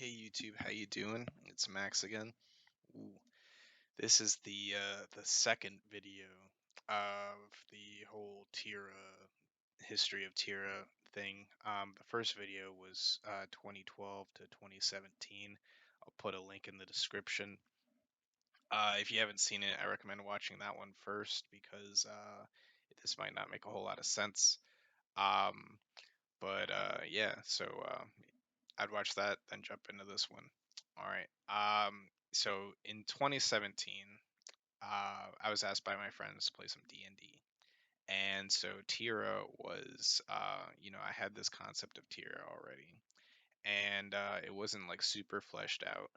Hey YouTube, how you doing? It's Max again. Ooh, this is the second video of the whole Tira history of Tira thing. The first video was 2012 to 2017. I'll put a link in the description. If you haven't seen it, I recommend watching that one first because this might not make a whole lot of sense. Um, yeah, so I'd watch that, then jump into this one. All right. So in 2017, I was asked by my friends to play some D&D. And so Tira was, I had this concept of Tira already. And it wasn't like super fleshed out,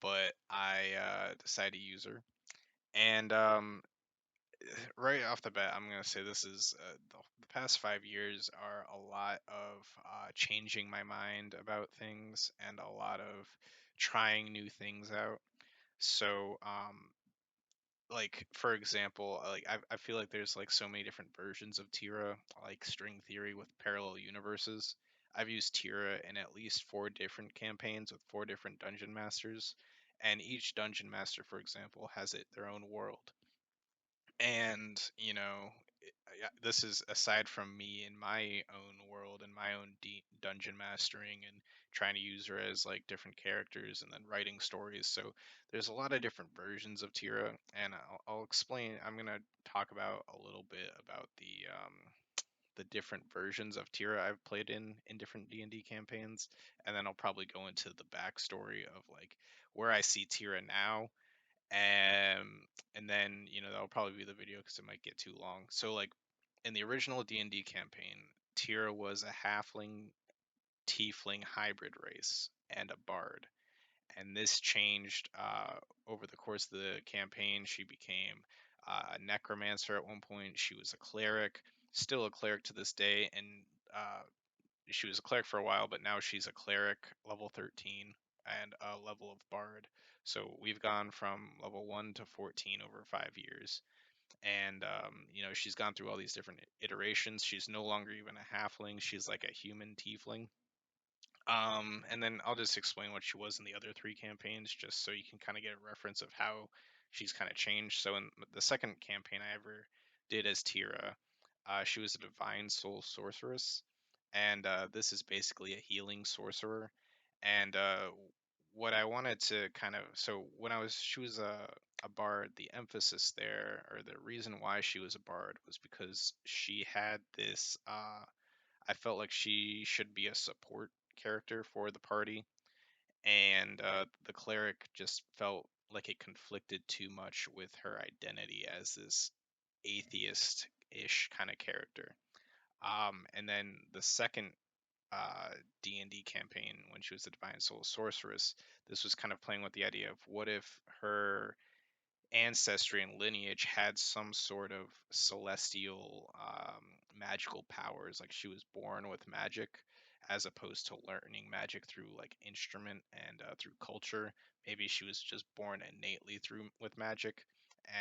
but I decided to use her. And right off the bat, I'm gonna say this is the past 5 years are a lot of changing my mind about things and a lot of trying new things out. So, like for example, I feel like there's like so many different versions of Tira, like string theory with parallel universes. I've used Tira in at least 4 different campaigns with 4 different dungeon masters, and each dungeon master, for example, has their own world. And this is aside from me in my own world and my own dungeon mastering and trying to use her as like different characters and then writing stories. So there's a lot of different versions of Tira, and I'll explain. I'm gonna talk about a little bit about the different versions of Tira I've played in different D&D campaigns, and then I'll probably go into the backstory of like where I see Tira now, and then that'll probably be the video because it might get too long. So like in the original D&D campaign, Tira was a halfling tiefling hybrid race and a bard, and this changed over the course of the campaign. She became a necromancer at one point. She was a cleric, still a cleric to this day, and she was a cleric for a while, but now she's a cleric level 13 and a level of bard. So we've gone from level 1 to 14 over 5 years. And, she's gone through all these different iterations. She's no longer even a halfling, she's like a human tiefling. And then I'll just explain what she was in the other 3 campaigns, just so you can kind of get a reference of how she's kind of changed. So in the second campaign I ever did as Tira, she was a divine soul sorceress, and this is basically a healing sorcerer. And what I wanted to kind of so when she was a bard, the emphasis there, or the reason why she was a bard, was because she had this. I felt like she should be a support character for the party, and the cleric just felt like it conflicted too much with her identity as this atheist-ish kind of character. And then the second D&D campaign, when she was the Divine Soul Sorceress, this was kind of playing with the idea of what if her ancestry and lineage had some sort of celestial magical powers, like she was born with magic as opposed to learning magic through like instrument and through culture. Maybe she was just born innately through with magic,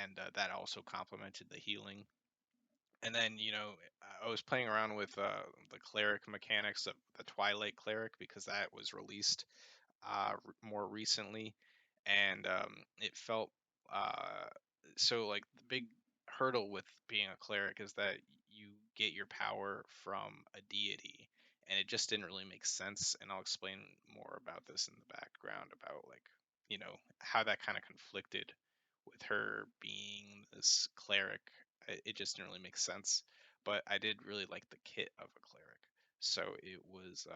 and that also complemented the healing. And then I was playing around with the cleric mechanics of the Twilight Cleric because that was released more recently, and it felt uh, so like the big hurdle with being a cleric is that you get your power from a deity, and it just didn't really make sense. And I'll explain more about this in the background about like how that kind of conflicted with her being this cleric. It just didn't really make sense, but I did really like the kit of a cleric. So it was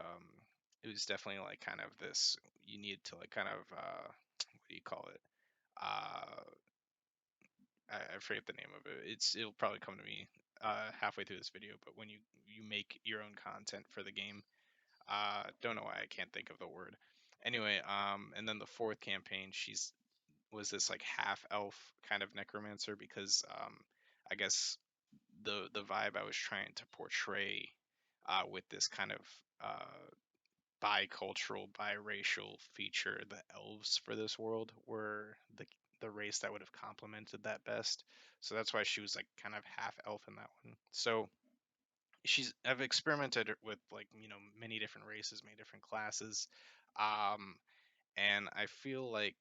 definitely like kind of this, you need to like kind of what do you call it, uh I forget the name of it. It'll probably come to me halfway through this video, but when you make your own content for the game, don't know why I can't think of the word. Anyway, and then the fourth campaign, she's was this like half elf kind of necromancer because I guess the vibe I was trying to portray with this kind of bicultural, biracial feature, the elves for this world were the race that would have complemented that best. So that's why she was like kind of half elf in that one. So I've experimented with like many different races, many different classes. Um, and I feel like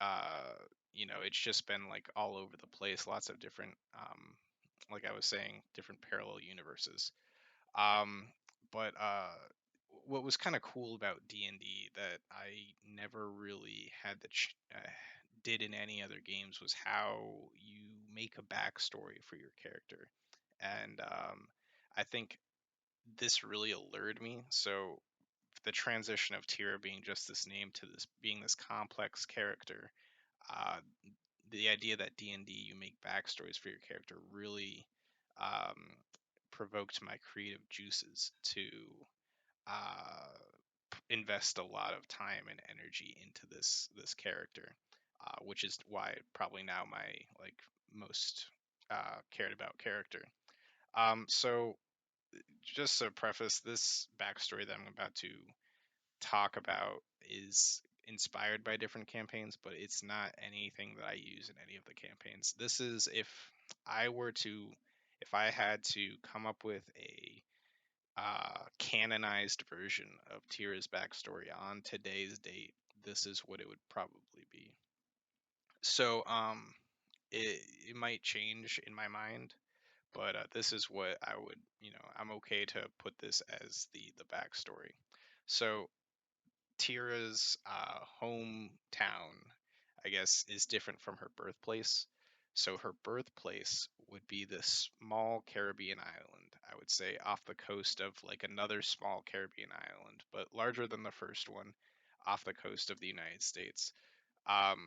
uh, it's just been like all over the place, lots of different, like I was saying, different parallel universes. Um, but what was kind of cool about D&D that I never really did in any other games was how you make a backstory for your character, and I think this really allured me. So the transition of Tira being just this name to this being this complex character, uh, the idea that D&D you make backstories for your character really um, provoked my creative juices to uh, invest a lot of time and energy into this character, which is why probably now my like most cared about character. So just to preface, this backstory that I'm about to talk about is inspired by different campaigns, but it's not anything that I use in any of the campaigns. This is if I had to come up with a canonized version of Tira's backstory on today's date, this is what it would probably be. So, it might change in my mind, but this is what I would, I'm okay to put this as the backstory. So, Tira's hometown, I guess, is different from her birthplace. So her birthplace would be this small Caribbean island, I would say, off the coast of like another small Caribbean island, but larger than the first one, off the coast of the United States.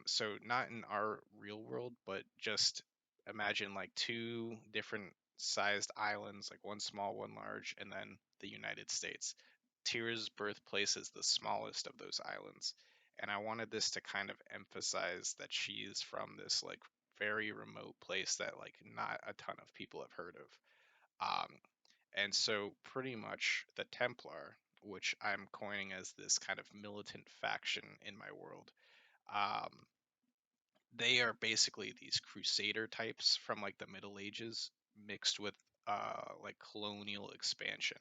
So not in our real world, but just imagine like two different sized islands, like one small, one large, and then the United States. Tira's birthplace is the smallest of those islands, and I wanted this to kind of emphasize that she is from this like very remote place that like not a ton of people have heard of. And so pretty much the Templar, which I'm coining as this kind of militant faction in my world, um, they are basically these crusader types from like the Middle Ages mixed with like colonial expansion.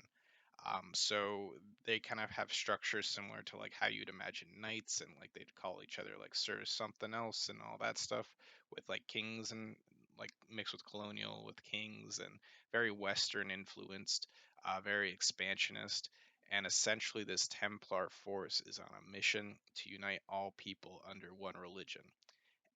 So they kind of have structures similar to like how you'd imagine knights, and like they'd call each other like Sir something else and all that stuff, with like kings and like mixed with colonial with kings, and very Western influenced, very expansionist. And essentially, this Templar force is on a mission to unite all people under one religion.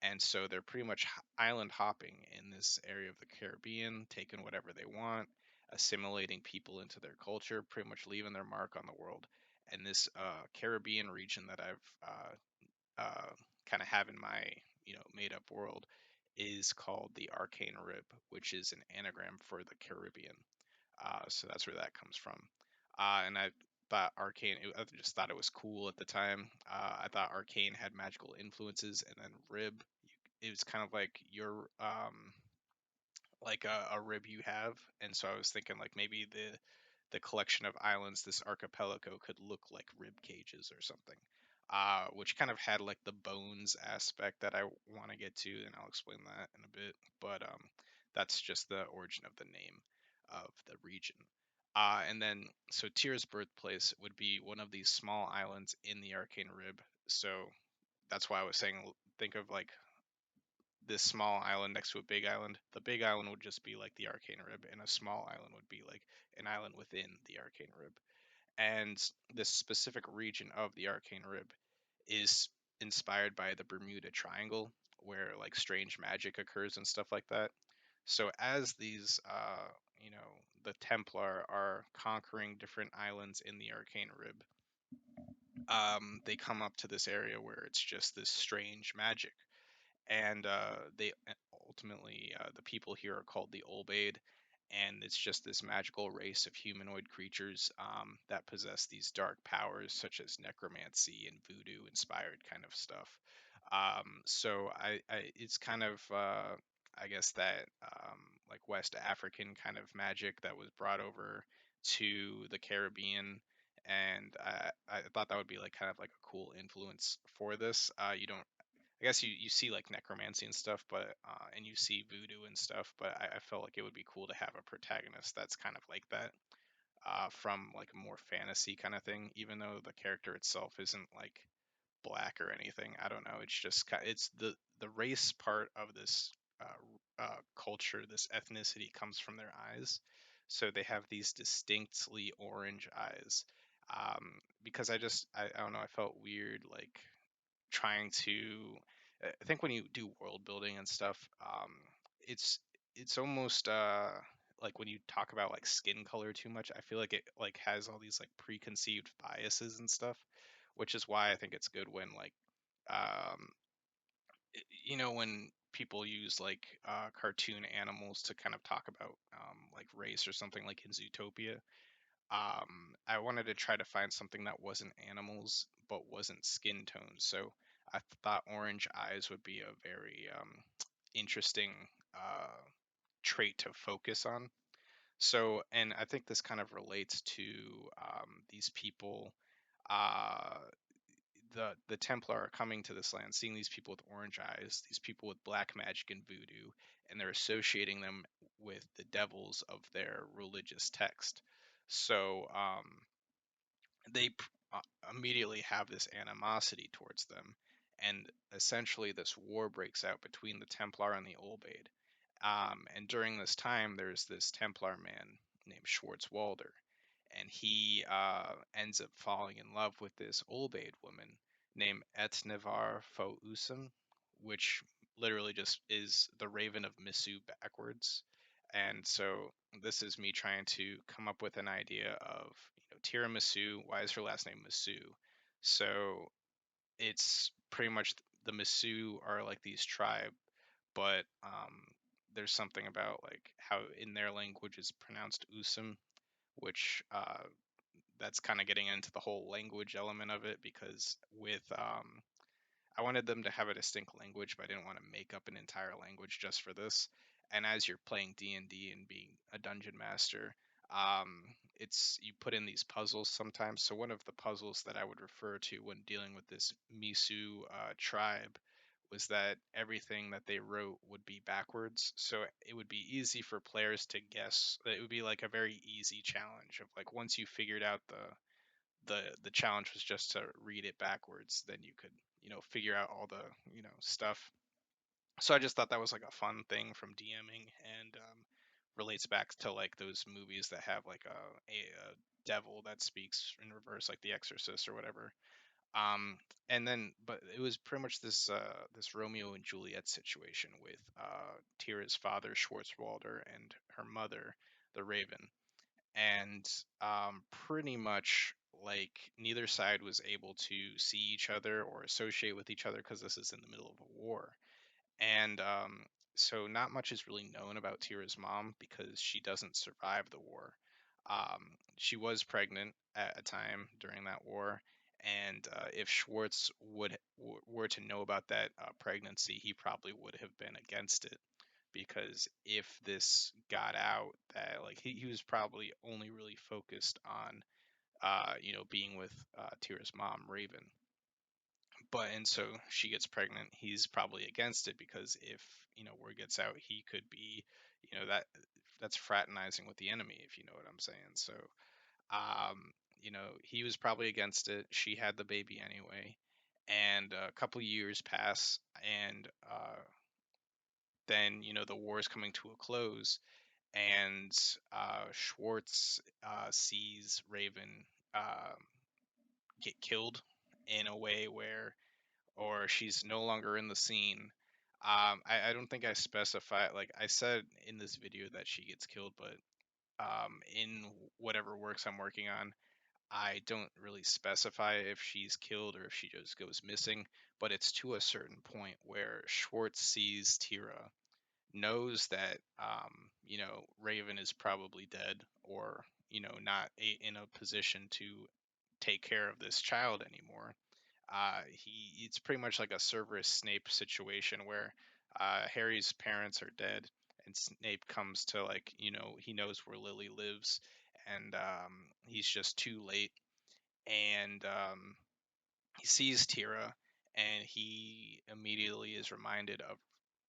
And so they're pretty much island hopping in this area of the Caribbean, taking whatever they want, assimilating people into their culture, pretty much leaving their mark on the world. And this Caribbean region that I've kind of have in my made up world is called the Arcane Rib, which is an anagram for the Caribbean. So that's where that comes from. And I thought Arcane, I just thought it was cool at the time. I thought Arcane had magical influences, and then Rib, it was kind of like your like a rib you have. And so I was thinking like maybe the collection of islands, this archipelago, could look like rib cages or something. Which kind of had like the bones aspect that I want to get to, and I'll explain that in a bit. But that's just the origin of the name of the region. And then, so Tyr's birthplace would be one of these small islands in the Arcane Rib. So that's why I was saying, think of like this small island next to a big island. The big island would just be like the Arcane Rib, and a small island would be like an island within the Arcane Rib. And this specific region of the Arcane Rib is inspired by the Bermuda Triangle, where like strange magic occurs and stuff like that. So as these, the Templar are conquering different islands in the Arcane Rib, they come up to this area where it's just this strange magic, and they ultimately the people here are called the Olbaid, and it's just this magical race of humanoid creatures that possess these dark powers such as necromancy and voodoo inspired kind of stuff. So it's kind of I guess that like West African kind of magic that was brought over to the Caribbean, and I thought that would be like kind of like a cool influence for this. You don't I guess you see like necromancy and stuff, but and you see voodoo and stuff, but I felt like it would be cool to have a protagonist that's kind of like that, from like a more fantasy kind of thing, even though the character itself isn't like black or anything. I don't know. It's just it's the race part of this culture, this ethnicity comes from their eyes. So they have these distinctly orange eyes. Because I don't know, I felt weird like trying to. I think when you do world building and stuff, it's it's almost like when you talk about like skin color too much, I feel like it like has all these like preconceived biases and stuff, which is why I think it's good when like um, when people use like cartoon animals to kind of talk about like race or something like in Zootopia. I wanted to try to find something that wasn't animals but wasn't skin tones. So I thought orange eyes would be a very interesting uh, trait to focus on. So, and I think this kind of relates to these people. Uh, the Templar are coming to this land, seeing these people with orange eyes, these people with black magic and voodoo, and they're associating them with the devils of their religious text. So they immediately have this animosity towards them, and essentially this war breaks out between the Templar and the Olbaid. And during this time, there's this Templar man named Schwarz Walder, and he ends up falling in love with this Olbaid woman named Eht Nevar Usim, which literally just is the Raven of Misu backwards. And so this is me trying to come up with an idea of, Tira Misu. Why is her last name Misu? So it's pretty much the Misu are like these tribe, but there's something about like how in their language is pronounced Usim, which that's kind of getting into the whole language element of it because with I wanted them to have a distinct language, but I didn't want to make up an entire language just for this. And as you're playing D&D and being a dungeon master, it's you put in these puzzles sometimes. So one of the puzzles that I would refer to when dealing with this Misu tribe was that everything that they wrote would be backwards. So it would be easy for players to guess. It would be like a very easy challenge of like once you figured out the challenge was just to read it backwards, then you could figure out all the stuff. So I just thought that was like a fun thing from DMing, and relates back to like those movies that have like a devil that speaks in reverse, like The Exorcist or whatever. And then, but it was pretty much this Romeo and Juliet situation with Tira's father, Schwarz Walder, and her mother, the Raven, and pretty much like neither side was able to see each other or associate with each other because this is in the middle of a war. And so not much is really known about Tira's mom because she doesn't survive the war. She was pregnant at a time during that war, and if Schwartz were to know about that pregnancy, he probably would have been against it because if this got out, that like he was probably only really focused on being with Tira's mom, Raven. But and so she gets pregnant, he's probably against it because if word gets out, he could be that's fraternizing with the enemy, if you know what I'm saying. So he was probably against it. She had the baby anyway, and a couple years pass, and then the war is coming to a close, and Schwartz sees Raven get killed in a way where, or she's no longer in the scene. I don't think I specify, like I said in this video that she gets killed, but in whatever works I'm working on, I don't really specify if she's killed or if she just goes missing, but it's to a certain point where Schwartz sees Tira, knows that Raven is probably dead or not in a position to take care of this child anymore. It's pretty much like a Severus Snape situation where Harry's parents are dead and Snape comes to like he knows where Lily lives, and he's just too late, and he sees Tira, and he immediately is reminded of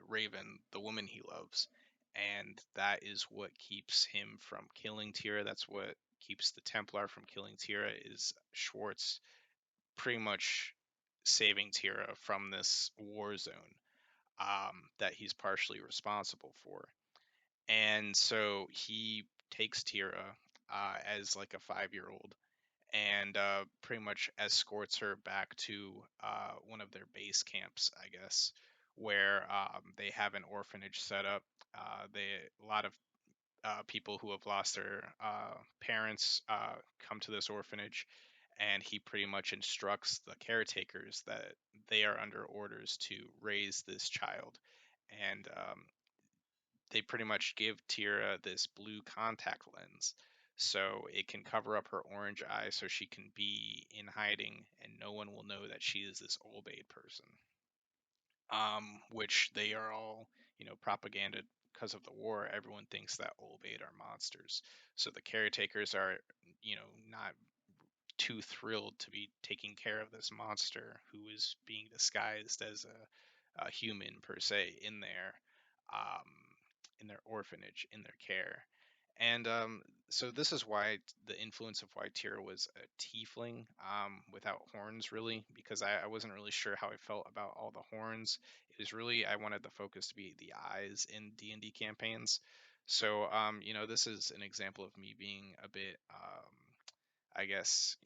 Raven, the woman he loves, and that is what keeps him from killing Tira. That's what keeps the Templar from killing Tira. Is Schwartz pretty much saving Tira from this war zone that he's partially responsible for. And so he takes Tira as like a 5-year-old and pretty much escorts her back to one of their base camps, I guess, where they have an orphanage set up. A lot of people who have lost their parents come to this orphanage, and he pretty much instructs the caretakers that they are under orders to raise this child. And they pretty much give Tira this blue contact lens so it can cover up her orange eye so she can be in hiding and no one will know that she is this Olbaid person. Which they are all, propaganda because of the war. Everyone thinks that Olbaid are monsters. So the caretakers are, not too thrilled to be taking care of this monster who is being disguised as a human per se um, in their orphanage, in their care. And so this is why the influence of why Tira was a tiefling without horns, really, because I wasn't really sure how I felt about all the horns. It was really, I wanted the focus to be the eyes in D&D campaigns. So, this is an example of me being a bit, I guess,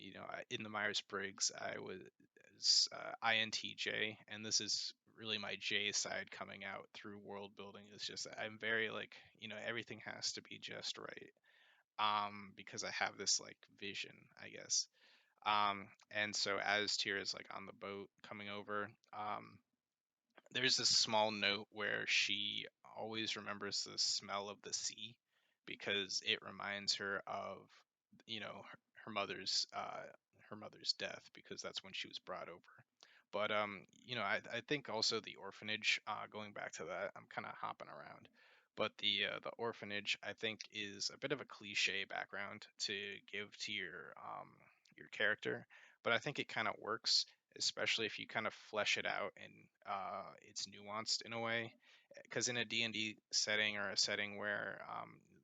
in the Myers-Briggs, I was INTJ, and this is really my J side coming out through world building. Is just I'm very like, everything has to be just right, because I have this like vision, I guess. And so as Tira's like on the boat coming over, there's this small note where she always remembers the smell of the sea because it reminds her of, her mother's her mother's death, because that's when she was brought over. But I think also the orphanage, going back to that, I'm kind of hopping around. But the orphanage, I think, is a bit of a cliche background to give to your character, but I think it kind of works, especially if you kind of flesh it out and it's nuanced in a way. Because in a D&D setting, or a setting where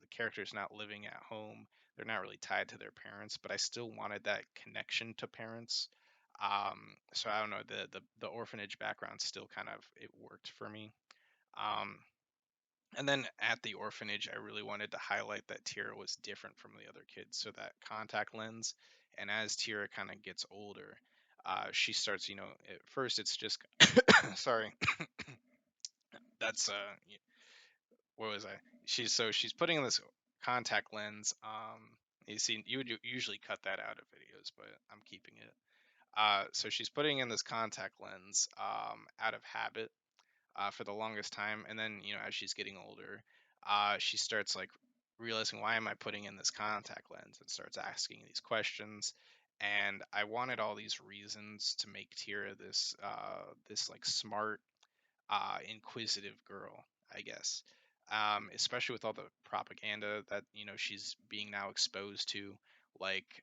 the character's not living at home, they're not really tied to their parents, but I still wanted that connection to parents. So I don't know, the orphanage background still kind of, it worked for me. Um, and then at the orphanage, I really wanted to highlight that Tira was different from the other kids, so that contact lens. And as Tira kind of gets older, she starts, at first it's just, sorry, that's what was I? She's putting in this contact lens. You see, you would usually cut that out of videos, but I'm keeping it. So she's putting in this contact lens out of habit for the longest time, and then as she's getting older, she starts like realizing, why am I putting in this contact lens, and starts asking these questions. And I wanted all these reasons to make Tira this like smart, inquisitive girl, I guess. Especially with all the propaganda that she's being now exposed to, like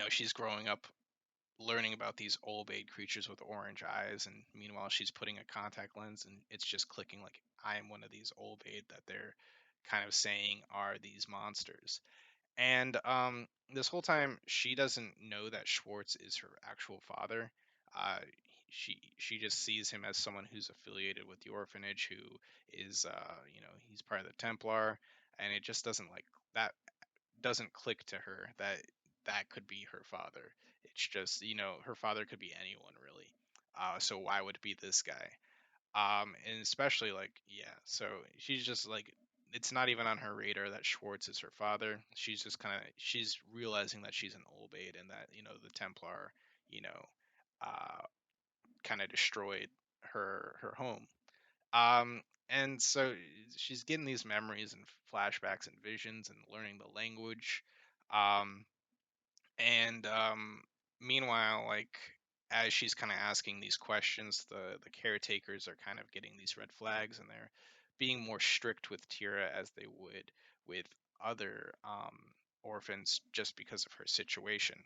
she's growing up learning about these Olbaid creatures with orange eyes, and meanwhile she's putting a contact lens, and it's just clicking like, I am one of these Olbaid that they're kind of saying are these monsters. And this whole time she doesn't know that Schwarz is her actual father. Uh, she just sees him as someone who's affiliated with the orphanage, who is he's part of the Templar, and it just doesn't like that doesn't click to her that that could be her father. It's just, her father could be anyone really. So why would it be this guy? And especially like, yeah, so she's just like, it's not even on her radar that Schwarz is her father. She's just kind of, she's realizing that she's an Olbaid, and that, the Templar, you know, uh, kind of destroyed her home. And so she's getting these memories and flashbacks and visions and learning the language. Um, and meanwhile, like, as she's kind of asking these questions, the caretakers are kind of getting these red flags, and they're being more strict with Tira as they would with other orphans, just because of her situation.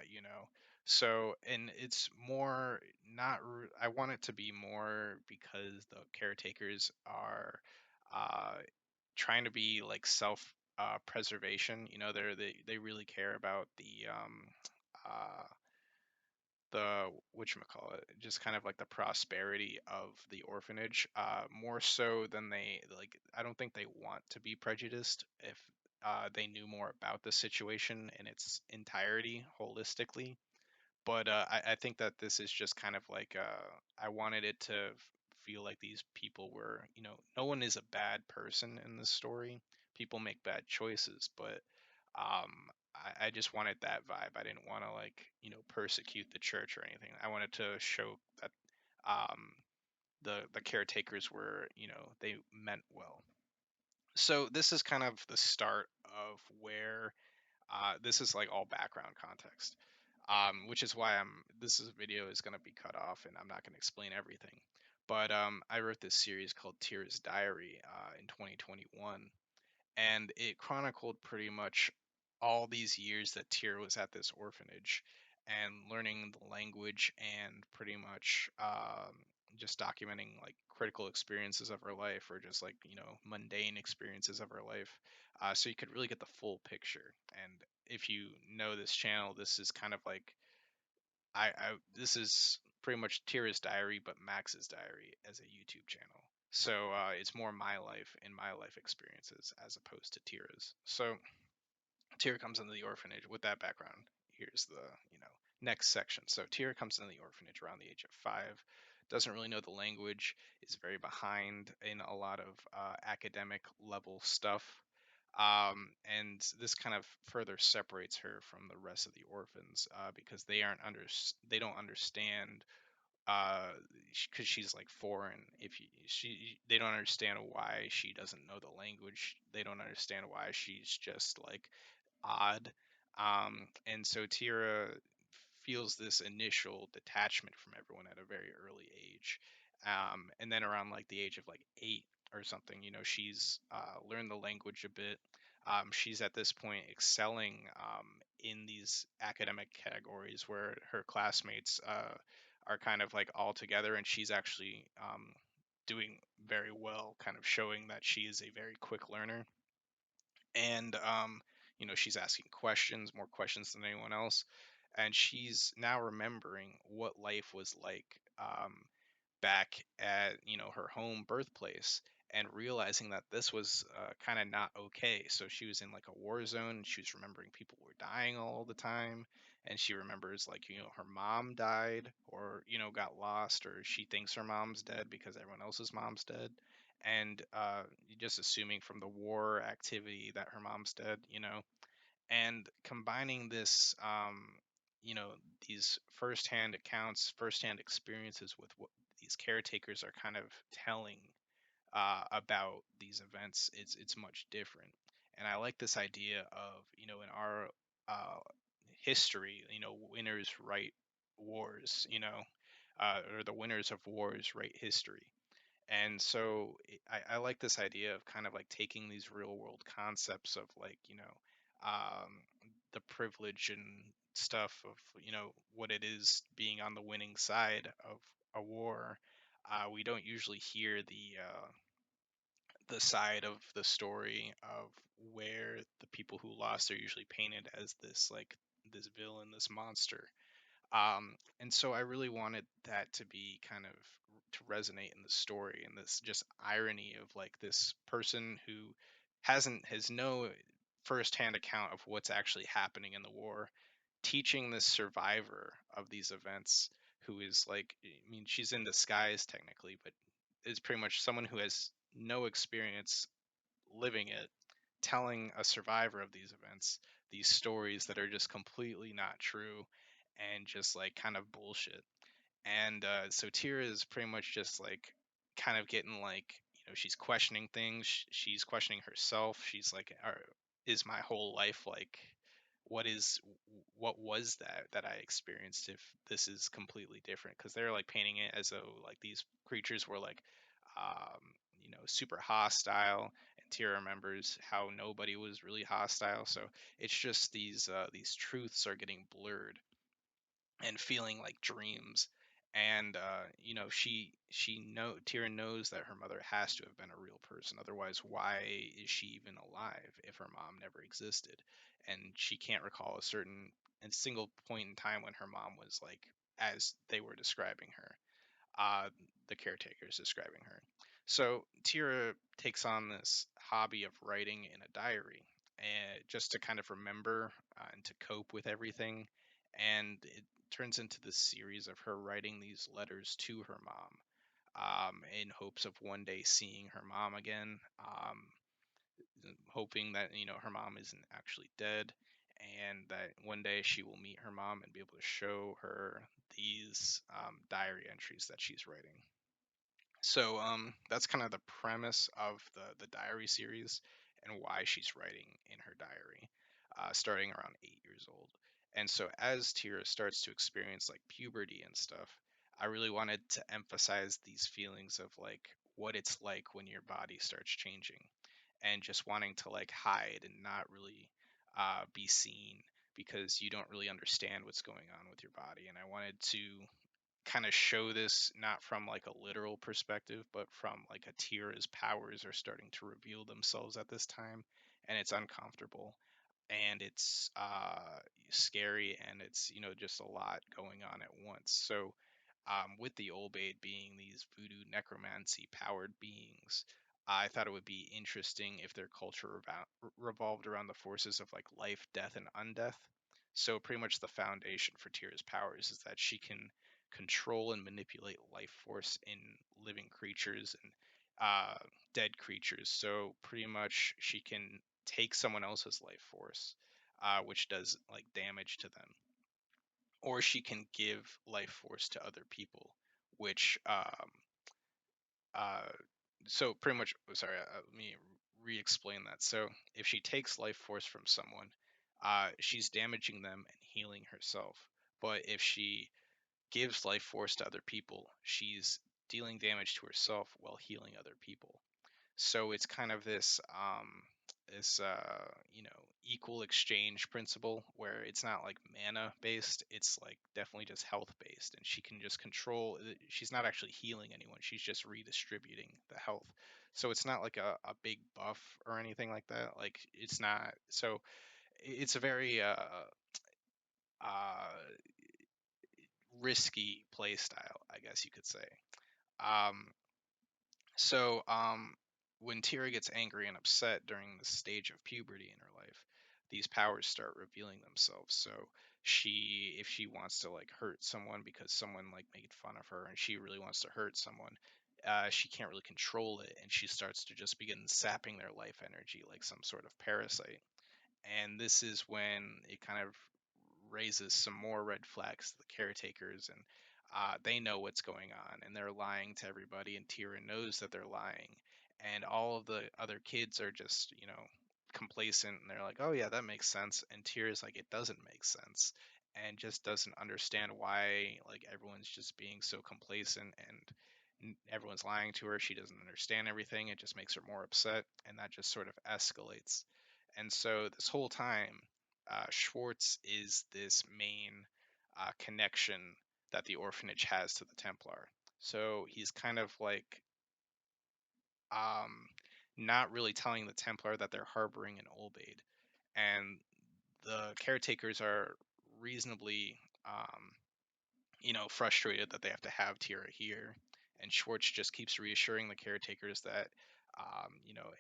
You know, so, and it's more not. I want it to be more because the caretakers are uh, trying to be like self preservation. They really care about the the whatchamacallit, just kind of like the prosperity of the orphanage, more so than they like. I don't think they want to be prejudiced if they knew more about the situation in its entirety, holistically. But I think that this is just kind of like I wanted it to feel like these people were, no one is a bad person in this story. People make bad choices, but I just wanted that vibe. I didn't want to like persecute the church or anything. I wanted to show that um, the caretakers were, they meant well. So this is kind of the start of where this is like all background context, which is why this video is going to be cut off and I'm not going to explain everything. But I wrote this series called Tira's Diary in 2021, and it chronicled pretty much all these years that Tira was at this orphanage and learning the language and pretty much just documenting like critical experiences of her life, or just like mundane experiences of her life, so you could really get the full picture. And if you know this channel, this is kind of like this is pretty much Tira's diary, but Max's diary as a YouTube channel. So it's more my life and my life experiences as opposed to Tira's. So Tira comes into the orphanage with that background. Here's the next section. So Tira comes into the orphanage around the age of 5. Doesn't really know the language. Is very behind in a lot of academic level stuff. And this kind of further separates her from the rest of the orphans, because they don't understand, because she's like foreign. If you, she They don't understand why she doesn't know the language. They don't understand why she's just like odd. And so Tira feels this initial detachment from everyone at a very early age. And then around like the age of like 8 or something, she's learned the language a bit. She's at this point excelling in these academic categories where her classmates are kind of like all together, and she's actually doing very well, kind of showing that she is a very quick learner. And she's asking questions, more questions than anyone else, and she's now remembering what life was like back at her home birthplace, and realizing that this was kind of not okay. So she was in like a war zone. She was remembering people were dying all the time, and she remembers like her mom died, or got lost, or she thinks her mom's dead because everyone else's mom's dead, and just assuming from the war activity that her mom's dead, and combining this, you know, these firsthand accounts, firsthand experiences with what these caretakers are kind of telling about these events, it's much different. And I like this idea of, in our uh, history, winners write wars, or the winners of wars write history. And so I like this idea of kind of like taking these real world concepts of like, um, the privilege and stuff of, what it is being on the winning side of a war. We don't usually hear the side of the story of where the people who lost are usually painted as this like this villain, this monster. And so I really wanted that to be kind of to resonate in the story, and this just irony of like this person who has no firsthand account of what's actually happening in the war, teaching this survivor of these events, who is like, I mean, she's in disguise technically, but is pretty much someone who has no experience living it, telling a survivor of these events these stories that are just completely not true and just like kind of bullshit. And so Tira is pretty much just like kind of getting like, she's questioning things. She's questioning herself. She's like, is my whole life like, what is what was that I experienced if this is completely different? Because they're like painting it as though like these creatures were like, um, super hostile, and Tira remembers how nobody was really hostile. So it's just these truths are getting blurred and feeling like dreams. And she know Tira knows that her mother has to have been a real person. Otherwise, why is she even alive if her mom never existed? And she can't recall a single point in time when her mom was like as they were describing her. The caretakers describing her. So Tira takes on this hobby of writing in a diary, and just to kind of remember and to cope with everything. And it turns into this series of her writing these letters to her mom, in hopes of one day seeing her mom again, hoping that her mom isn't actually dead, and that one day she will meet her mom and be able to show her these diary entries that she's writing. So that's kind of the premise of the diary series and why she's writing in her diary, starting around 8 years old. And so as Tira starts to experience like puberty and stuff, I really wanted to emphasize these feelings of like what it's like when your body starts changing, and just wanting to like hide and not really be seen, because you don't really understand what's going on with your body. And I wanted to kind of show this not from like a literal perspective, but from like a Tira's powers are starting to reveal themselves at this time, and it's uncomfortable, and it's scary, and it's just a lot going on at once. So with the Olbaid being these voodoo necromancy powered beings, I thought it would be interesting if their culture revolved around the forces of like life, death, and undeath. So pretty much the foundation for Tira's powers is that she can control and manipulate life force in living creatures and dead creatures. So pretty much she can take someone else's life force, which does like damage to them, or she can give life force to other people, which uh, so pretty much, sorry, let me re-explain that. So if she takes life force from someone, she's damaging them and healing herself. But if she gives life force to other people, she's dealing damage to herself while healing other people. So it's kind of this equal exchange principle, where it's not like mana based, it's like definitely just health based, and she can just control. She's not actually healing anyone, she's just redistributing the health. So it's not like a big buff or anything like that. Like it's not. So it's a very uh risky play style, I guess you could say. um So, when Tira gets angry and upset during the stage of puberty in her life, these powers start revealing themselves. So, if she wants to like hurt someone because someone like made fun of her, and she really wants to hurt someone, she can't really control it, and she starts to just begin sapping their life energy like some sort of parasite. And this is when it kind of raises some more red flags to the caretakers, and they know what's going on, and they're lying to everybody, and Tira knows that they're lying, and all of the other kids are just complacent, and they're like, oh yeah, that makes sense, and Tira's like, it doesn't make sense, and just doesn't understand why like everyone's just being so complacent, and everyone's lying to her. She doesn't understand everything. It just makes her more upset, and that just sort of escalates. And so this whole time, Schwarz is this main connection that the orphanage has to the Templar. So he's kind of like um, not really telling the Templar that they're harboring an Olbaid, and the caretakers are reasonably, frustrated that they have to have Tira here. And Schwartz just keeps reassuring the caretakers that,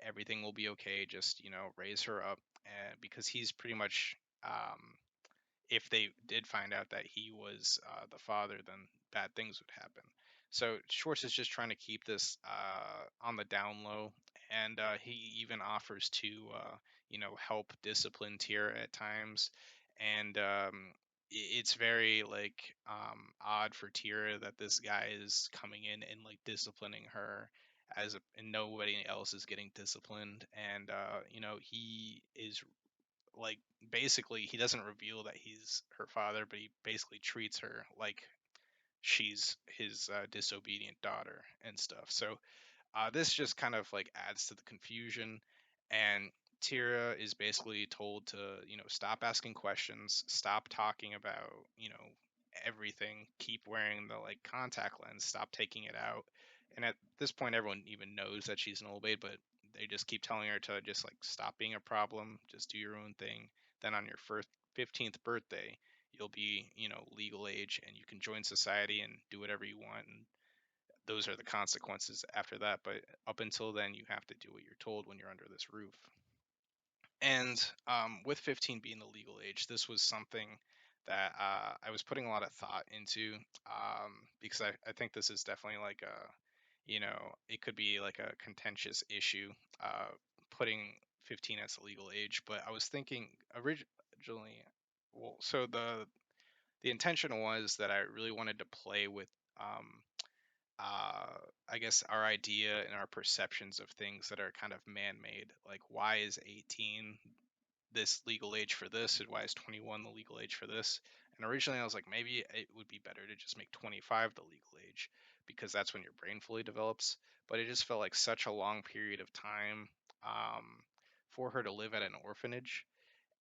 everything will be okay. Just raise her up, and because he's pretty much, if they did find out that he was the father, then bad things would happen. So Schwartz is just trying to keep this on the down low, and he even offers to, help discipline Tira at times. And it's very like odd for Tira that this guy is coming in and like disciplining her and nobody else is getting disciplined. And he is like, basically he doesn't reveal that he's her father, but he basically treats her like she's his disobedient daughter and stuff. So this just kind of like adds to the confusion, and Tira is basically told to, stop asking questions, stop talking about, everything, keep wearing the like contact lens, stop taking it out. And at this point, everyone even knows that she's an Olbaid, but they just keep telling her to just like stop being a problem, just do your own thing. Then on your first 15th birthday, you'll be, legal age and you can join society and do whatever you want. And those are the consequences after that. But up until then, you have to do what you're told when you're under this roof. And with 15 being the legal age, this was something that I was putting a lot of thought into, because I think this is definitely like it could be like a contentious issue, putting 15 as a legal age. But I was thinking originally, well, so the intention was that I really wanted to play with, um, uh, I guess, our idea and our perceptions of things that are kind of man-made. Like, why is 18 this legal age for this, and why is 21 the legal age for this? And originally I was like, maybe it would be better to just make 25 the legal age, because that's when your brain fully develops. But it just felt like such a long period of time, um, for her to live at an orphanage.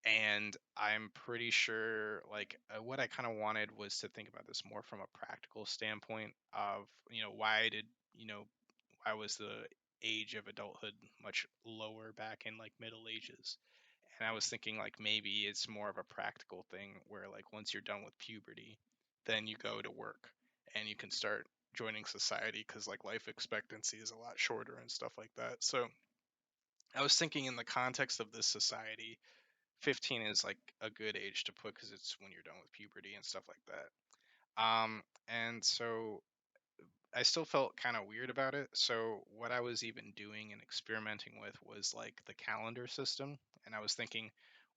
And I'm pretty sure, like, what I kind of wanted was to think about this more from a practical standpoint of, why did, you know, why was the age of adulthood much lower back in like Middle Ages? And I was thinking like maybe it's more of a practical thing where like once you're done with puberty, then you go to work and you can start joining society, because like life expectancy is a lot shorter and stuff like that. So I was thinking in the context of this society, 15 is like a good age to put, because it's when you're done with puberty and stuff like that. And so I still felt kind of weird about it. So what I was even doing and experimenting with was like the calendar system. And I was thinking,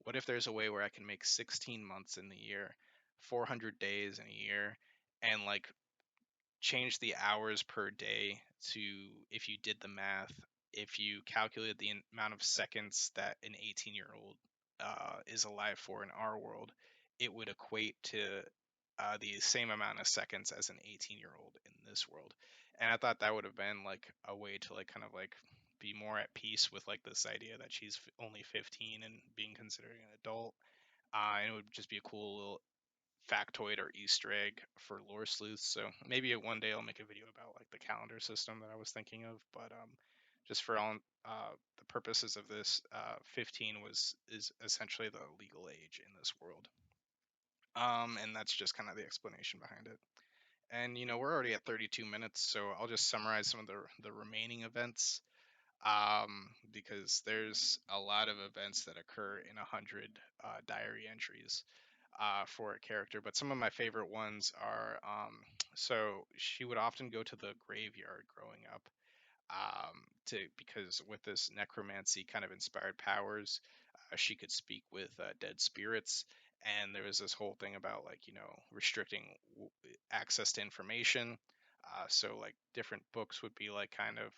what if there's a way where I can make 16 months in the year, 400 days in a year, and like change the hours per day to, if you did the math, if you calculated the amount of seconds that an 18-year-old is alive for in our world, it would equate to the same amount of seconds as an 18-year-old in this world. And I thought that would have been like a way to like kind of like be more at peace with like this idea that she's only 15 and being considered an adult. And it would just be a cool little factoid or Easter egg for lore sleuths. So maybe one day I'll make a video about like the calendar system that I was thinking of. But just for all the purposes of this, 15 is essentially the legal age in this world. And that's just kind of the explanation behind it. And we're already at 32 minutes, so I'll just summarize some of the remaining events, because there's a lot of events that occur in 100 diary entries for a character. But some of my favorite ones are, so she would often go to the graveyard growing up, because with this necromancy kind of inspired powers, she could speak with dead spirits. And there was this whole thing about like restricting access to information. So like different books would be like kind of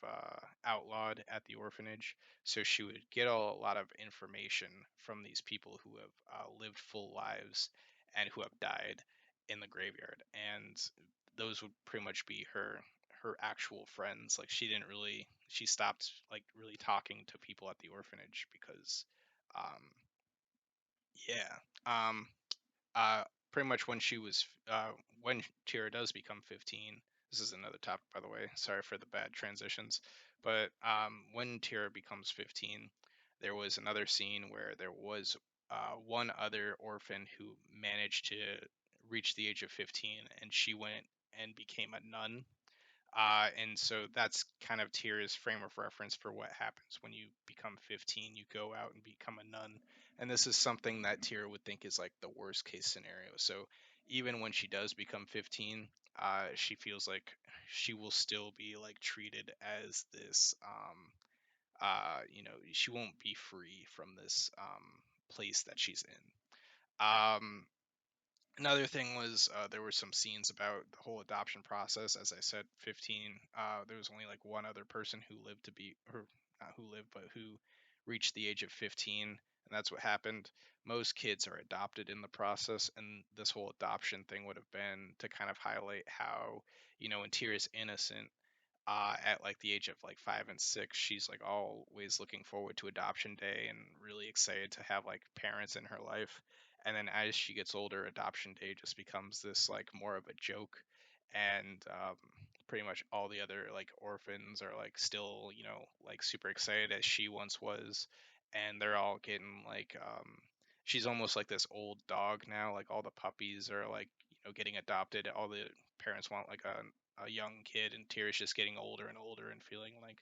outlawed at the orphanage. So she would get a lot of information from these people who have lived full lives and who have died in the graveyard. And those would pretty much be her actual friends. Like she stopped like really talking to people at the orphanage because um yeah um uh pretty much when she was when Tira does become 15. This is another topic, by the way, sorry for the bad transitions. But when Tira becomes 15, there was another scene where there was one other orphan who managed to reach the age of 15, and she went and became a nun. And so that's kind of Tira's frame of reference for what happens when you become 15. You go out and become a nun. And this is something that Tira would think is like the worst case scenario. So even when she does become 15, she feels like she will still be like treated as this, she won't be free from this place that she's in. Another thing was there were some scenes about the whole adoption process. As I said, 15. There was only like one other person who lived to be, or not who lived, but who reached the age of 15, and that's what happened. Most kids are adopted in the process, and this whole adoption thing would have been to kind of highlight how, when Tira's innocent, at like the age of like 5 and 6, she's like always looking forward to adoption day and really excited to have like parents in her life. And then as she gets older, adoption day just becomes this like more of a joke. And pretty much all the other like orphans are like still, like super excited as she once was. And they're all getting like she's almost like this old dog now. Like all the puppies are like getting adopted. All the parents want like a young kid, and Tira's just getting older and older and feeling like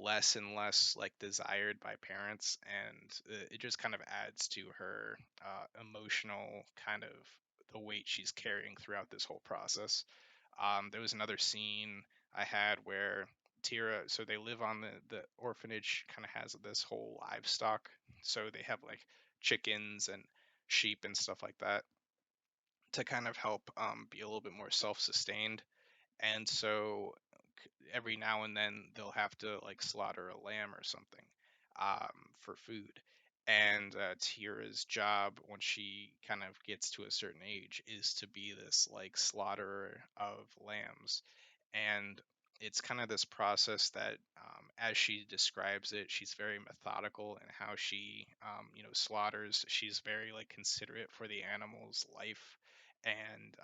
less and less like desired by parents, and it just kind of adds to her emotional kind of the weight she's carrying throughout this whole process. There was another scene I had where Tira, so they live on the orphanage, kind of has this whole livestock, so they have like chickens and sheep and stuff like that to kind of help be a little bit more self-sustained. And so every now and then they'll have to like slaughter a lamb or something for food. And Tira's job when she kind of gets to a certain age is to be this like slaughterer of lambs. And it's kind of this process that, as she describes it, she's very methodical in how she, slaughters. She's very like considerate for the animal's life, and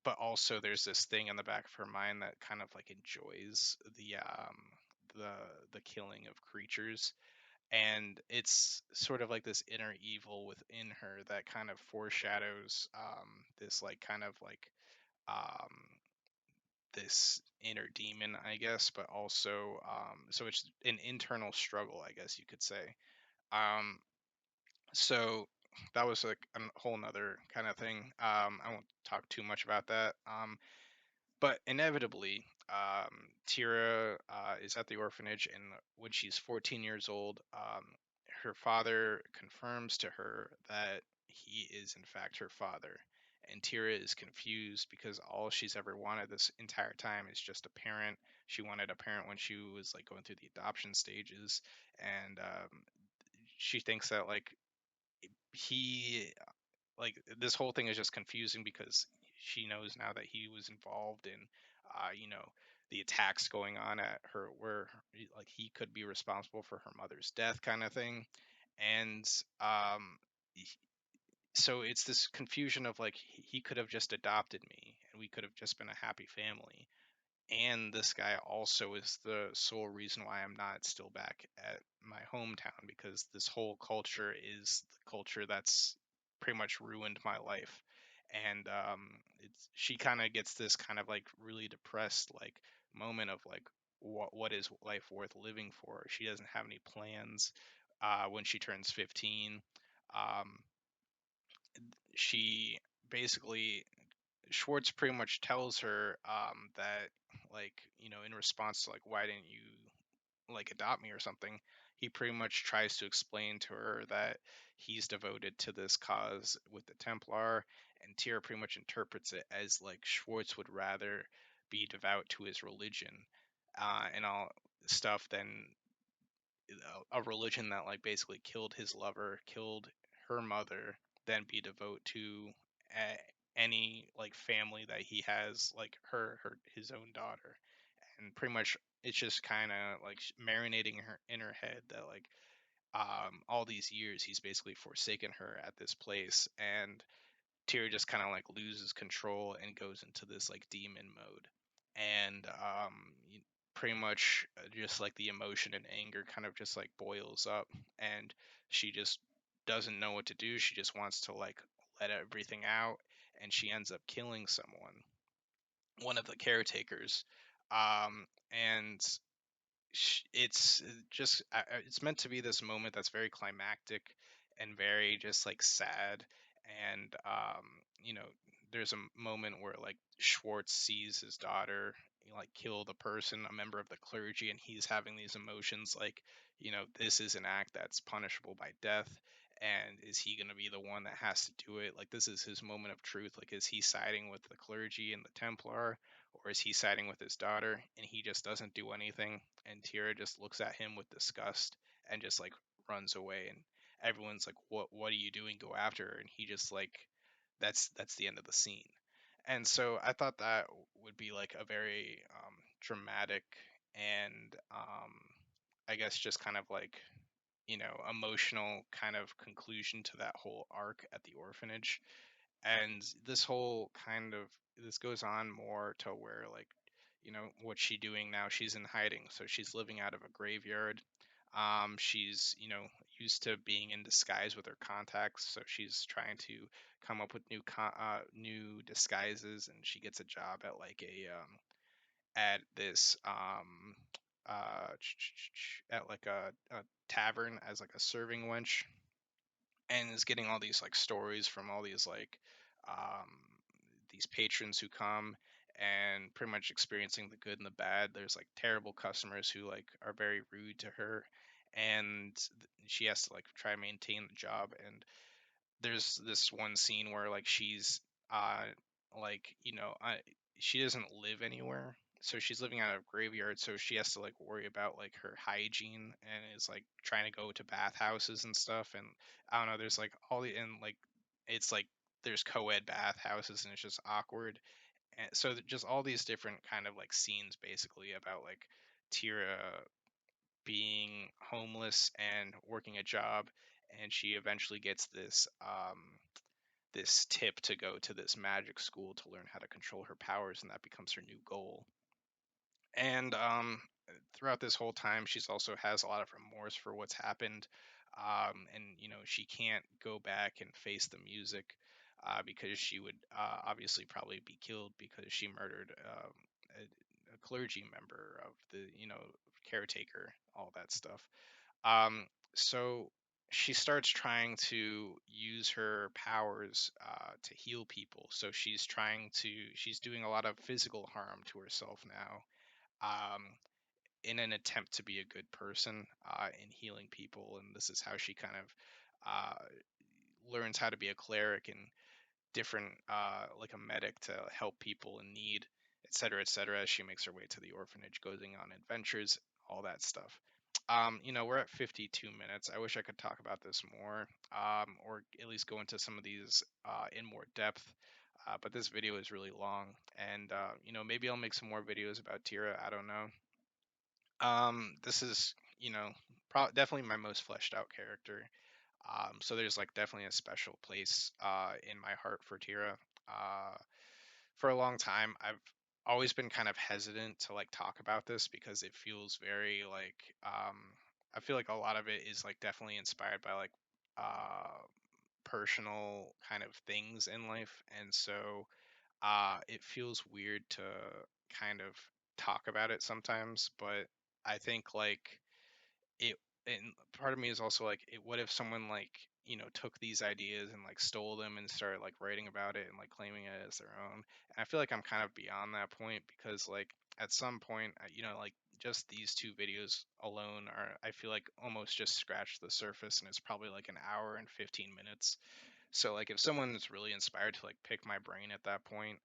but also there's this thing in the back of her mind that kind of like enjoys the the killing of creatures, and it's sort of like this inner evil within her that kind of foreshadows this like kind of like um this inner demon, I guess, but also so it's an internal struggle, I guess you could say. Um so that was like a whole nother kind of thing. I won't talk too much about that. But inevitably, Tira is at the orphanage, and when she's 14 years old, her father confirms to her that he is, in fact, her father. And Tira is confused because all she's ever wanted this entire time is just a parent. She wanted a parent when she was like going through the adoption stages, and she thinks that like he like this whole thing is just confusing because she knows now that he was involved in the attacks going on at her, where like he could be responsible for her mother's death kind of thing. And he- so it's this confusion of like he could have just adopted me and we could have just been a happy family, and this guy also is the sole reason why I'm not still back at my hometown, because this whole culture is the culture that's pretty much ruined my life. And she kind of gets this kind of like really depressed like moment of like what is life worth living for? She doesn't have any plans when she turns 15. Um, she basically Schwartz pretty much tells her that, like, in response to like, why didn't you like adopt me or something, he pretty much tries to explain to her that he's devoted to this cause with the Templar, and Tira pretty much interprets it as like Schwartz would rather be devout to his religion and all stuff than a religion that like basically killed his lover, killed her mother, then be devoted to any like family that he has, like his own daughter. And pretty much it's just kind of like marinating her in her head that like all these years he's basically forsaken her at this place, and Tyr just kind of like loses control and goes into this like demon mode. And pretty much just like the emotion and anger kind of just like boils up, and she just doesn't know what to do. She just wants to like let everything out, and she ends up killing someone, one of the caretakers. And it's just it's meant to be this moment that's very climactic and very just like sad. And you know there's a moment where like Schwartz sees his daughter like kill the person, a member of the clergy, and he's having these emotions like, this is an act that's punishable by death, and is he going to be the one that has to do it? Like, this is his moment of truth. Like, is he siding with the clergy and the Templar, or is he siding with his daughter? And he just doesn't do anything, and Tira just looks at him with disgust and just like runs away. And everyone's like, what are you doing? Go after her. And he just like, that's the end of the scene. And so I thought that would be like a very dramatic and I guess just kind of like, emotional kind of conclusion to that whole arc at the orphanage. And this goes on more to where like, what's she doing now? She's in hiding, so she's living out of a graveyard. She's used to being in disguise with her contacts, so she's trying to come up with new disguises, and she gets a job at like at this at like a tavern as like a serving wench, and is getting all these like stories from all um these patrons who come, and pretty much experiencing the good and the bad. There's like terrible customers who like are very rude to her, and she has to like try to maintain the job. And there's this one scene where like she's uh like she doesn't live anywhere, so she's living out of a graveyard, so she has to like worry about like her hygiene, and is like trying to go to bathhouses and stuff. And I don't know, there's like all the and like it's like there's co-ed bathhouses, and it's just awkward. And so just all these different kind of like scenes basically about like Tira being homeless and working a job, and she eventually gets this tip to go to this magic school to learn how to control her powers, and that becomes her new goal. And throughout this whole time, she's also has a lot of remorse for what's happened. And she can't go back and face the music, because she would obviously probably be killed because she murdered a clergy member of the caretaker, all that stuff. um, so she starts trying to use her powers to heal people. So she's doing a lot of physical harm to herself now, um, in an attempt to be a good person, in healing people. And this is how she kind of learns how to be a cleric and different, like a medic to help people in need, etc., etc. As she makes her way to the orphanage, going on adventures, all that stuff. We're at 52 minutes. I wish I could talk about this more, or at least go into some of these in more depth. But this video is really long, and maybe I'll make some more videos about Tira. I don't know. This is, definitely my most fleshed out character. So there's like definitely a special place in my heart for Tira. Uh, for a long time, I've always been kind of hesitant to like talk about this because it feels very like I feel like a lot of it is like definitely inspired by like uh, personal kind of things in life, and so it feels weird to kind of talk about it sometimes. But I think like it and part of me is also like what if someone like took these ideas and like stole them and started like writing about it and like claiming it as their own. And I feel like I'm kind of beyond that point, because like at some point, like just these two videos alone are, I feel like, almost just scratched the surface, and it's probably like an hour and 15 minutes. So like if someone is really inspired to like pick my brain at that point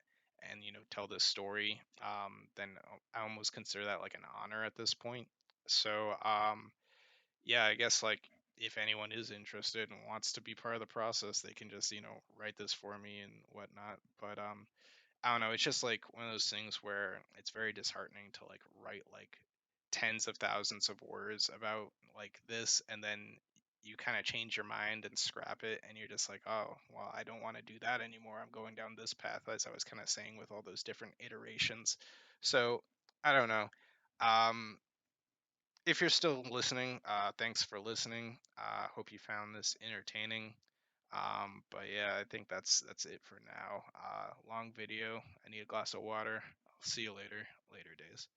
and tell this story, then I almost consider that like an honor at this point. So yeah, I guess like if anyone is interested and wants to be part of the process, they can just write this for me and whatnot. But I don't know. It's just like one of those things where it's very disheartening to like write like tens of thousands of words about like this, and then you kind of change your mind and scrap it, and you're just like, oh, well, I don't want to do that anymore. I'm going down this path, as I was kind of saying with all those different iterations. So I don't know. Um, if you're still listening, thanks for listening. Hope you found this entertaining. But yeah, I think that's it for now. Long video. I need a glass of water. I'll see you later. Later days.